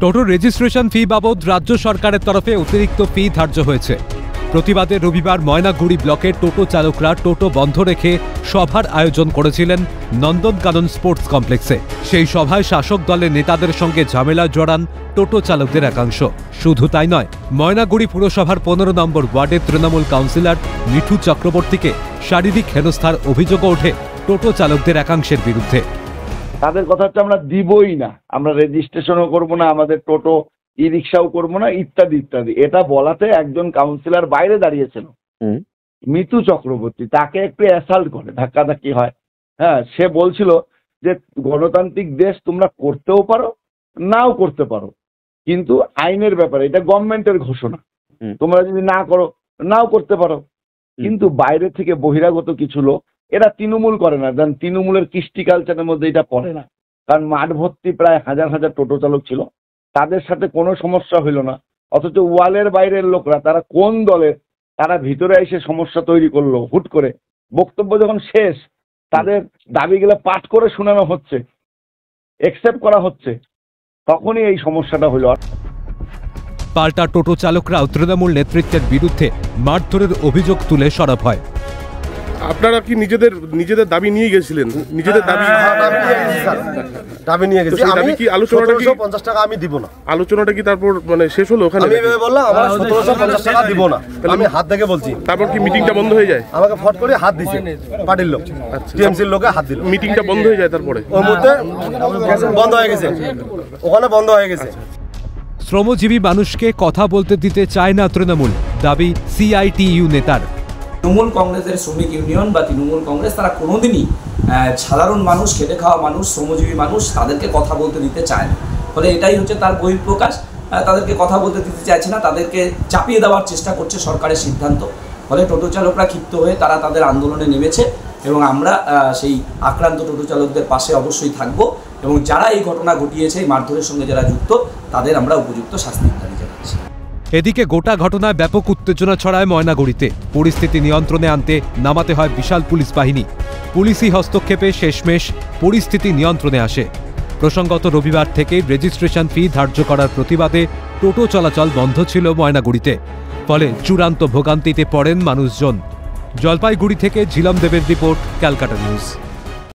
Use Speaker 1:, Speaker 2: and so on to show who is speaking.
Speaker 1: টোটো registration fee বাবদ রাজ্য সরকারের তরফে অতিরিক্ত ফি ধার্য হয়েছে। প্রতিবাদে রবিবার ময়নাগুড়ি ব্লকের টোটো চালকরা টোটো বন্ধ রেখে সভার আয়োজন করেছিলেন নন্দনকানন স্পোর্টস কমপ্লেক্সে। সেই সভায় শাসক দলের নেতাদের সঙ্গে ঝামেলা জড়ান টোটো চালকদের একাংশ। শুধু তাই নয়, ময়নাগুড়ি পুরসভার 15 নম্বর ওয়ার্ডের তৃণমূল কাউন্সিলর মিঠু চক্রবর্তীকে শারীরিক হেনস্থার অভিযোগও ওঠে টোটো চালকদের একাংশের বিরুদ্ধে।
Speaker 2: তাদের কথা হচ্ছে আমরা দিবই না, আমরা রেজিস্ট্রেশনও করবো না, আমাদের টোটো ই রিক্সাও করবো না, ইত্যাদি ইত্যাদি। এটা বলাতে একজন কাউন্সিলর বাইরে দাঁড়িয়েছিল, মিতু চক্রবর্তী, তাকে একটু অ্যাসাল্ট করে, ধাক্কাধাক্কি হয়। হ্যাঁ, সে বলছিল যে গণতান্ত্রিক দেশ, তোমরা করতেও পারো নাও করতে পারো, কিন্তু আইনের ব্যাপারে এটা গভর্নমেন্টের ঘোষণা, তোমরা যদি না করো নাও করতে পারো। কিন্তু বাইরে থেকে বহিরাগত কিছু লোক, এরা তৃণমূল করে না, কারণ তৃণমূলের কৃষ্টি কালচারের মধ্যে এটা পড়ে না। কারণ মাঠ ভর্তি প্রায় হাজার হাজার টোটো চালক ছিল, তাদের সাথে কোনো সমস্যা হইল না। অথচ ওয়ালের বাইরের লোকরা, তারা কোন দলের, তারা ভিতরে এসে সমস্যা তৈরি করলো হুট করে। বক্তব্য যখন শেষ, তাদের দাবিগুলো পাঠ করে শোনানো হচ্ছে, একসেপ্ট করা হচ্ছে, তখনই এই সমস্যাটা হলো।
Speaker 1: পাল্টা টোটো চালকরাও তৃণমূল নেতৃত্বের বিরুদ্ধে মারধরের অভিযোগ তুলে সরব হয়।
Speaker 3: আপনারা কি নিজেদের দাবি নিয়ে গেছিলেন? নিজেদের
Speaker 4: দাবি নিয়ে গেছি।
Speaker 3: আমি কি আলোচনাটা কি
Speaker 4: 50 টাকা আমি দিব না?
Speaker 3: আলোচনাটা কি তারপর মানে শেষ হলো ওখানে?
Speaker 4: আমি বললাম আমার 1750 টাকা দিব না, আমি হাত দেখে বলছি।
Speaker 3: তারপর কি মিটিংটা বন্ধ হয়ে যায়?
Speaker 4: আমাকে ফট করে হাত দিছে পার্টির লোক, টিএমসির লোকে হাত দিল।
Speaker 3: মিটিংটা বন্ধ হয়ে যায়, তারপরে
Speaker 4: ওর মধ্যে বন্ধ হয়ে গেছে, ওখানে বন্ধ হয়ে গেছে।
Speaker 1: শ্রমজীবী মানুষকে কথা বলতে দিতে চায় না তৃণমূল, দাবি সিআইটিইউ নেতার।
Speaker 5: তৃণমূল কংগ্রেসের শ্রমিক ইউনিয়ন বা তৃণমূল কংগ্রেস তারা কোনোদিনই সাধারণ মানুষ, খেটে খাওয়া মানুষ, শ্রমজীবী মানুষ, তাদেরকে কথা বলতে দিতে চায় না। ফলে এটাই হচ্ছে তার বহিঃপ্রকাশ। তাদেরকে কথা বলতে দিতে চাইছে না, তাদেরকে চাপিয়ে দেওয়ার চেষ্টা করছে সরকারের সিদ্ধান্ত। ফলে টোটো চালকরা ক্ষিপ্ত হয়ে তারা তাদের আন্দোলনে নেমেছে এবং আমরা সেই আক্রান্ত টোটো চালকদের পাশে অবশ্যই থাকব এবং যারা এই ঘটনা ঘটিয়েছে, এই মারধরের সঙ্গে যারা যুক্ত, তাদের আমরা উপযুক্ত শাস্তির দাবি জানাচ্ছি।
Speaker 1: এদিকে গোটা ঘটনায় ব্যাপক উত্তেজনা ছড়ায় ময়নাগুড়িতে। পরিস্থিতি নিয়ন্ত্রণে আনতে নামাতে হয় বিশাল পুলিশ বাহিনী। পুলিশি হস্তক্ষেপে শেষমেশ পরিস্থিতি নিয়ন্ত্রণে আসে। প্রসঙ্গত রবিবার থেকে রেজিস্ট্রেশন ফি ধার্য করার প্রতিবাদে টোটো চলাচল বন্ধ ছিল ময়নাগুড়িতে। ফলে চূড়ান্ত ভোগান্তিতে পড়েন মানুষজন। জলপাইগুড়ি থেকে ঝিলম দেবের রিপোর্ট, ক্যালকাটা নিউজ।